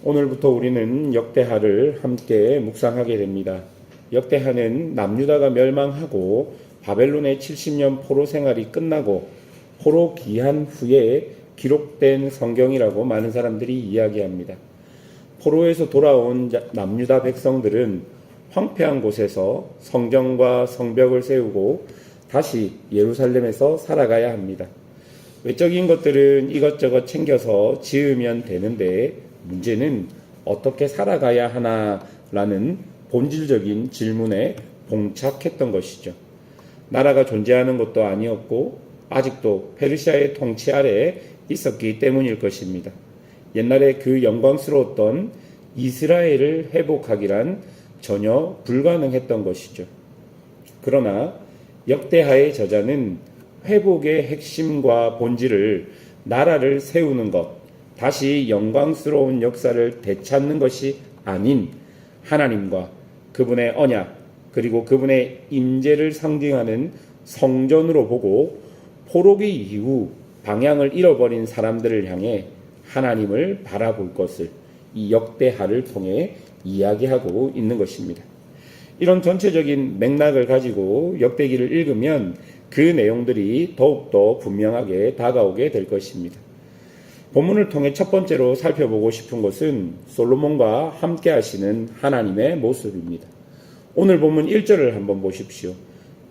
오늘부터 우리는 역대하를 함께 묵상하게 됩니다. 역대하는 남유다가 멸망하고 바벨론의 70년 포로 생활이 끝나고 포로 귀환 후에 기록된 성경이라고 많은 사람들이 이야기합니다. 포로에서 돌아온 남유다 백성들은 황폐한 곳에서 성전과 성벽을 세우고 다시 예루살렘에서 살아가야 합니다. 외적인 것들은 이것저것 챙겨서 지으면 되는데 문제는 어떻게 살아가야 하나라는 본질적인 질문에 봉착했던 것이죠. 나라가 존재하는 것도 아니었고 아직도 페르시아의 통치 아래에 있었기 때문일 것입니다. 옛날에 그 영광스러웠던 이스라엘을 회복하기란 전혀 불가능했던 것이죠. 그러나 역대하의 저자는 회복의 핵심과 본질을 나라를 세우는 것, 다시 영광스러운 역사를 되찾는 것이 아닌 하나님과 그분의 언약, 그리고 그분의 임재를 상징하는 성전으로 보고 포로기 이후 방향을 잃어버린 사람들을 향해 하나님을 바라볼 것을 이 역대하를 통해 이야기하고 있는 것입니다. 이런 전체적인 맥락을 가지고 역대기를 읽으면 그 내용들이 더욱더 분명하게 다가오게 될 것입니다. 본문을 통해 첫 번째로 살펴보고 싶은 것은 솔로몬과 함께 하시는 하나님의 모습입니다. 오늘 본문 1절을 한번 보십시오.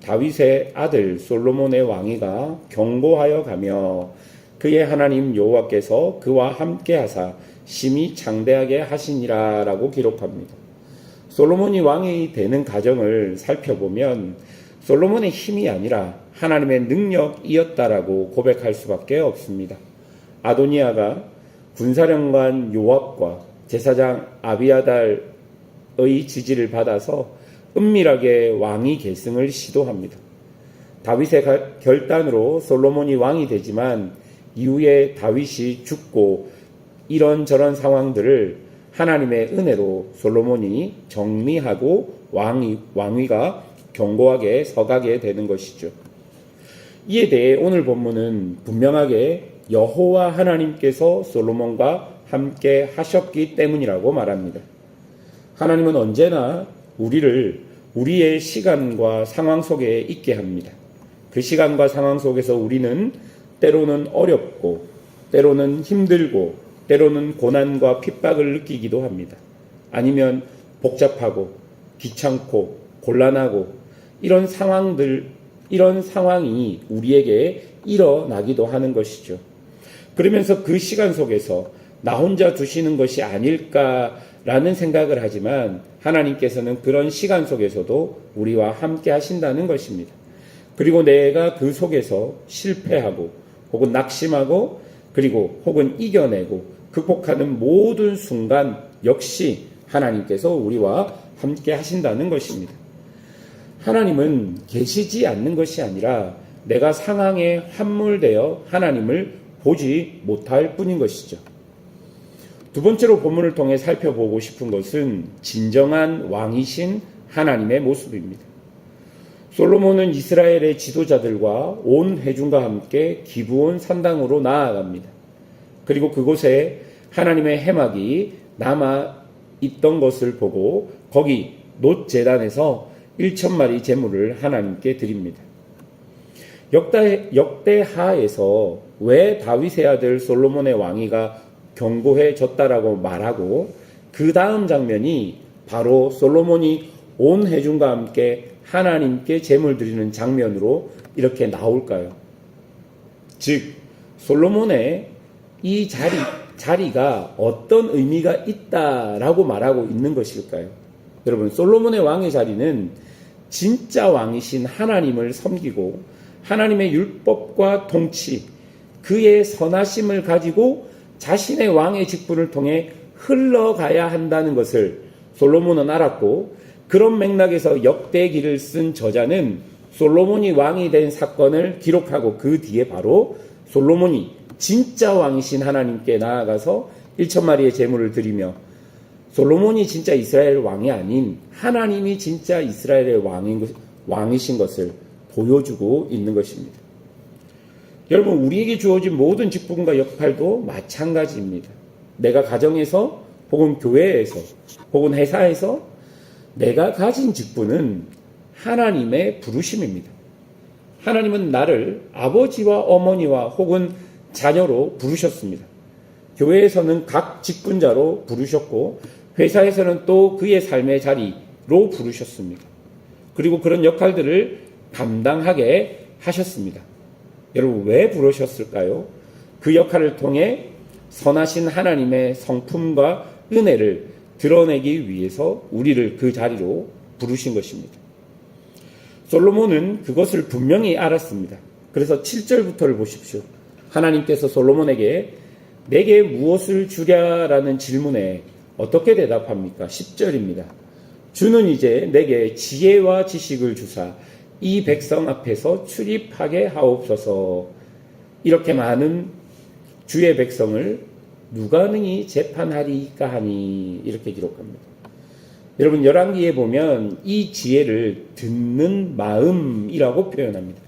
다윗의 아들 솔로몬의 왕위가 견고하여 가며 그의 하나님 여호와께서 그와 함께 하사 심히 장대하게 하시니라 라고 기록합니다. 솔로몬이 왕이 되는 과정을 살펴보면 솔로몬의 힘이 아니라 하나님의 능력이었다라고 고백할 수밖에 없습니다. 아도니아가 군사령관 요압과 제사장 아비아달의 지지를 받아서 은밀하게 왕위 계승을 시도합니다. 다윗의 결단으로 솔로몬이 왕이 되지만 이후에 다윗이 죽고 이런저런 상황들을 하나님의 은혜로 솔로몬이 정리하고 왕위가 견고하게 서가게 되는 것이죠. 이에 대해 오늘 본문은 분명하게 여호와 하나님께서 솔로몬과 함께 하셨기 때문이라고 말합니다. 하나님은 언제나 우리를 우리의 시간과 상황 속에 있게 합니다. 그 시간과 상황 속에서 우리는 때로는 어렵고 때로는 힘들고 때로는 고난과 핍박을 느끼기도 합니다. 아니면 복잡하고 귀찮고 곤란하고 이런 상황이 우리에게 일어나기도 하는 것이죠. 그러면서 그 시간 속에서 나 혼자 두시는 것이 아닐까라는 생각을 하지만 하나님께서는 그런 시간 속에서도 우리와 함께 하신다는 것입니다. 그리고 내가 그 속에서 실패하고 혹은 낙심하고 그리고 혹은 이겨내고 극복하는 모든 순간 역시 하나님께서 우리와 함께 하신다는 것입니다. 하나님은 계시지 않는 것이 아니라 내가 상황에 함몰되어 하나님을 보지 못할 뿐인 것이죠. 두 번째로 본문을 통해 살펴보고 싶은 것은 진정한 왕이신 하나님의 모습입니다. 솔로몬은 이스라엘의 지도자들과 온 회중과 함께 기브온 산당으로 나아갑니다. 그리고 그곳에 하나님의 해막이 남아 있던 것을 보고 거기 놋 제단에서 1,000마리 제물을 하나님께 드립니다. 역대하에서 왜 다윗의 아들 솔로몬의 왕위가 견고해졌다라고 말하고 그 다음 장면이 바로 솔로몬이 온 회중과 함께 하나님께 제물 드리는 장면으로 이렇게 나올까요? 즉 솔로몬의 이 자리가 어떤 의미가 있다라고 말하고 있는 것일까요? 여러분, 솔로몬의 왕의 자리는 진짜 왕이신 하나님을 섬기고 하나님의 율법과 통치, 그의 선하심을 가지고 자신의 왕의 직분을 통해 흘러가야 한다는 것을 솔로몬은 알았고, 그런 맥락에서 역대기를 쓴 저자는 솔로몬이 왕이 된 사건을 기록하고 그 뒤에 바로 솔로몬이 진짜 왕이신 하나님께 나아가서 1,000마리의 제물을 드리며 솔로몬이 진짜 이스라엘 왕이 아닌 하나님이 진짜 이스라엘의 왕이신 것을 보여주고 있는 것입니다. 여러분, 우리에게 주어진 모든 직분과 역할도 마찬가지입니다. 내가 가정에서 혹은 교회에서 혹은 회사에서 내가 가진 직분은 하나님의 부르심입니다. 하나님은 나를 아버지와 어머니와 혹은 자녀로 부르셨습니다. 교회에서는 각 직분자로 부르셨고 회사에서는 또 그의 삶의 자리로 부르셨습니다. 그리고 그런 역할들을 감당하게 하셨습니다. 여러분 왜 부르셨을까요? 그 역할을 통해 선하신 하나님의 성품과 은혜를 드러내기 위해서 우리를 그 자리로 부르신 것입니다. 솔로몬은 그것을 분명히 알았습니다. 그래서 7절부터를 보십시오. 하나님께서 솔로몬에게 내게 무엇을 주랴라는 질문에 어떻게 대답합니까? 10절입니다. 주는 이제 내게 지혜와 지식을 주사 이 백성 앞에서 출입하게 하옵소서. 이렇게 많은 주의 백성을 누가 능히 재판하리까 하니 이렇게 기록합니다. 여러분 열왕기에 보면 이 지혜를 듣는 마음이라고 표현합니다.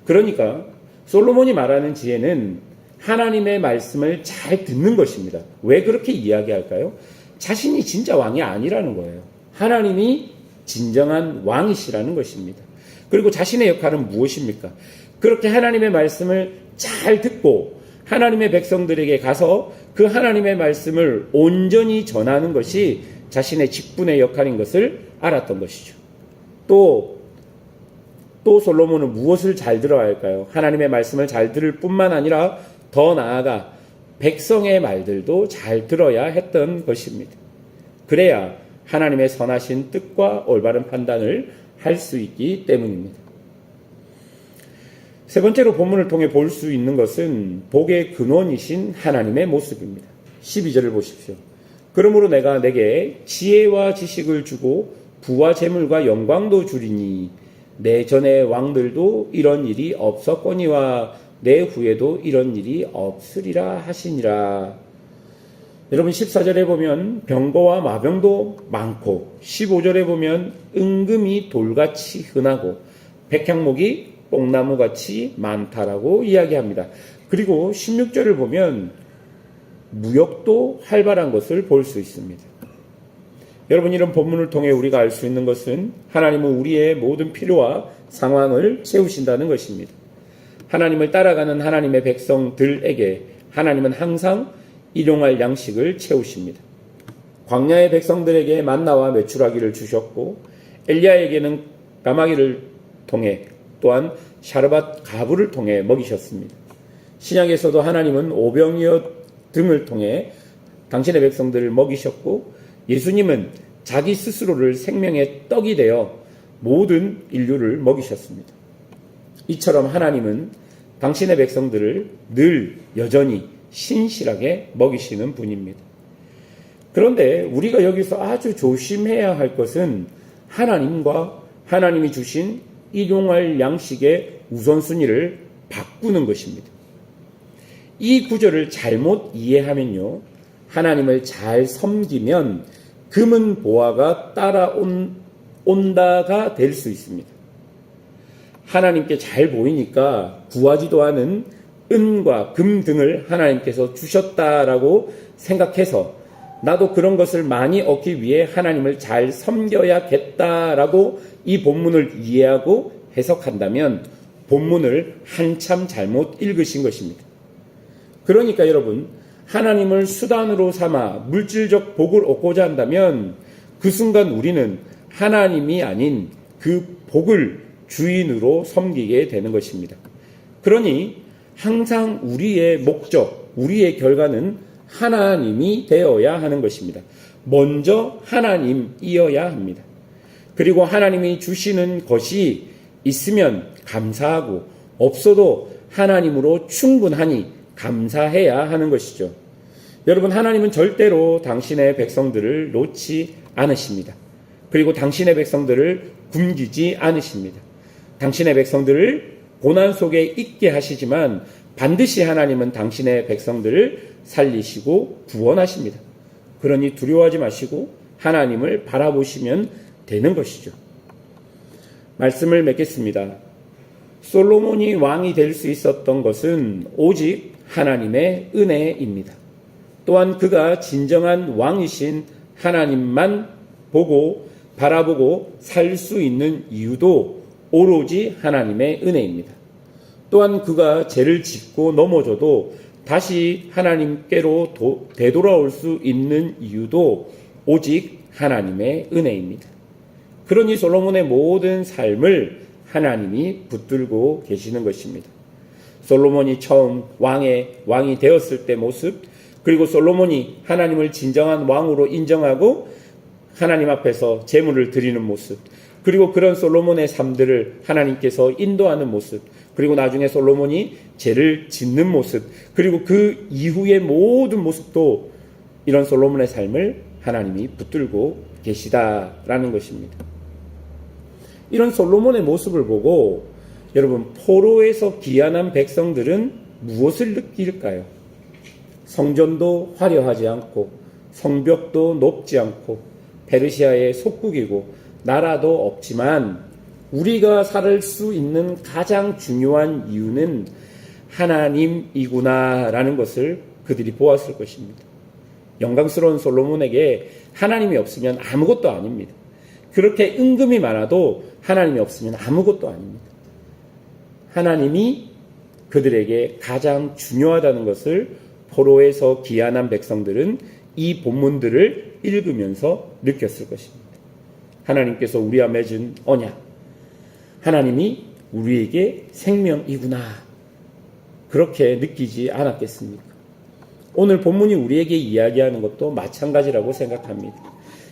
그러니까 솔로몬이 말하는 지혜는 하나님의 말씀을 잘 듣는 것입니다. 왜 그렇게 이야기할까요? 자신이 진짜 왕이 아니라는 거예요. 하나님이 진정한 왕이시라는 것입니다. 그리고 자신의 역할은 무엇입니까? 그렇게 하나님의 말씀을 잘 듣고 하나님의 백성들에게 가서 그 하나님의 말씀을 온전히 전하는 것이 자신의 직분의 역할인 것을 알았던 것이죠. 또 솔로몬은 무엇을 잘 들어야 할까요? 하나님의 말씀을 잘 들을 뿐만 아니라 더 나아가 백성의 말들도 잘 들어야 했던 것입니다. 그래야 하나님의 선하신 뜻과 올바른 판단을 할 수 있기 때문입니다. 세 번째로 본문을 통해 볼 수 있는 것은 복의 근원이신 하나님의 모습입니다. 12절을 보십시오. 그러므로 내가 내게 지혜와 지식을 주고 부와 재물과 영광도 주리니 내 전의 왕들도 이런 일이 없었거니와 내 후에도 이런 일이 없으리라 하시니라. 여러분 14절에 보면 병거와 마병도 많고 15절에 보면 은금이 돌같이 흔하고 백향목이 뽕나무같이 많다라고 이야기합니다. 그리고 16절을 보면 무역도 활발한 것을 볼 수 있습니다. 여러분 이런 본문을 통해 우리가 알 수 있는 것은 하나님은 우리의 모든 필요와 상황을 채우신다는 것입니다. 하나님을 따라가는 하나님의 백성들에게 하나님은 항상 일용할 양식을 채우십니다. 광야의 백성들에게 만나와 메추라기를 주셨고 엘리야에게는 까마귀를 통해 또한 샤르밧 가부를 통해 먹이셨습니다. 신약에서도 하나님은 오병이어 등을 통해 당신의 백성들을 먹이셨고 예수님은 자기 스스로를 생명의 떡이 되어 모든 인류를 먹이셨습니다. 이처럼 하나님은 당신의 백성들을 늘 여전히 신실하게 먹이시는 분입니다. 그런데 우리가 여기서 아주 조심해야 할 것은 하나님과 하나님이 주신 일용할 양식의 우선순위를 바꾸는 것입니다. 이 구절을 잘못 이해하면요, 하나님을 잘 섬기면 금은 보화가 따라온다가 될 수 있습니다. 하나님께 잘 보이니까 구하지도 않은 은과 금 등을 하나님께서 주셨다라고 생각해서 나도 그런 것을 많이 얻기 위해 하나님을 잘 섬겨야겠다라고 이 본문을 이해하고 해석한다면 본문을 한참 잘못 읽으신 것입니다. 그러니까 여러분, 하나님을 수단으로 삼아 물질적 복을 얻고자 한다면 그 순간 우리는 하나님이 아닌 그 복을 주인으로 섬기게 되는 것입니다. 그러니 항상 우리의 목적, 우리의 결과는 하나님이 되어야 하는 것입니다. 먼저 하나님이어야 합니다. 그리고 하나님이 주시는 것이 있으면 감사하고 없어도 하나님으로 충분하니 감사해야 하는 것이죠. 여러분, 하나님은 절대로 당신의 백성들을 놓지 않으십니다. 그리고 당신의 백성들을 굶기지 않으십니다. 당신의 백성들을 고난 속에 있게 하시지만 반드시 하나님은 당신의 백성들을 살리시고 구원하십니다. 그러니 두려워하지 마시고 하나님을 바라보시면 되는 것이죠. 말씀을 맺겠습니다. 솔로몬이 왕이 될 수 있었던 것은 오직 하나님의 은혜입니다. 또한 그가 진정한 왕이신 하나님만 바라보고 살 수 있는 이유도 오로지 하나님의 은혜입니다. 또한 그가 죄를 짓고 넘어져도 다시 하나님께로 되돌아올 수 있는 이유도 오직 하나님의 은혜입니다. 그러니 솔로몬의 모든 삶을 하나님이 붙들고 계시는 것입니다. 솔로몬이 처음 왕이 되었을 때 모습, 그리고 솔로몬이 하나님을 진정한 왕으로 인정하고 하나님 앞에서 제물을 드리는 모습, 그리고 그런 솔로몬의 삶들을 하나님께서 인도하는 모습, 그리고 나중에 솔로몬이 죄를 짓는 모습, 그리고 그 이후의 모든 모습도 이런 솔로몬의 삶을 하나님이 붙들고 계시다라는 것입니다. 이런 솔로몬의 모습을 보고 여러분, 포로에서 귀환한 백성들은 무엇을 느낄까요? 성전도 화려하지 않고 성벽도 높지 않고 페르시아의 속국이고 나라도 없지만 우리가 살 수 있는 가장 중요한 이유는 하나님이구나라는 것을 그들이 보았을 것입니다. 영광스러운 솔로몬에게 하나님이 없으면 아무것도 아닙니다. 그렇게 은금이 많아도 하나님이 없으면 아무것도 아닙니다. 하나님이 그들에게 가장 중요하다는 것을 포로에서 귀환한 백성들은 이 본문들을 읽으면서 느꼈을 것입니다. 하나님께서 우리와 맺은 언약, 하나님이 우리에게 생명이구나, 그렇게 느끼지 않았겠습니까? 오늘 본문이 우리에게 이야기하는 것도 마찬가지라고 생각합니다.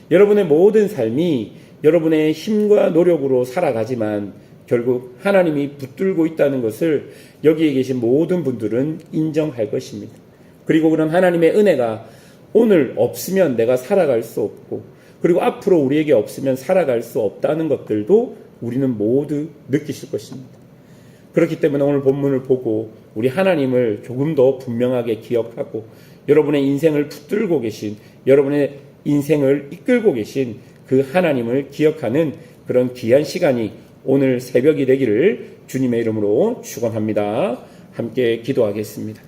여러분의 모든 삶이 여러분의 힘과 노력으로 살아가지만 결국 하나님이 붙들고 있다는 것을 여기에 계신 모든 분들은 인정할 것입니다. 그리고 그런 하나님의 은혜가 오늘 없으면 내가 살아갈 수 없고, 그리고 앞으로 우리에게 없으면 살아갈 수 없다는 것들도 우리는 모두 느끼실 것입니다. 그렇기 때문에 오늘 본문을 보고 우리 하나님을 조금 더 분명하게 기억하고 여러분의 인생을 붙들고 계신, 여러분의 인생을 이끌고 계신 그 하나님을 기억하는 그런 귀한 시간이 오늘 새벽이 되기를 주님의 이름으로 축원합니다. 함께 기도하겠습니다.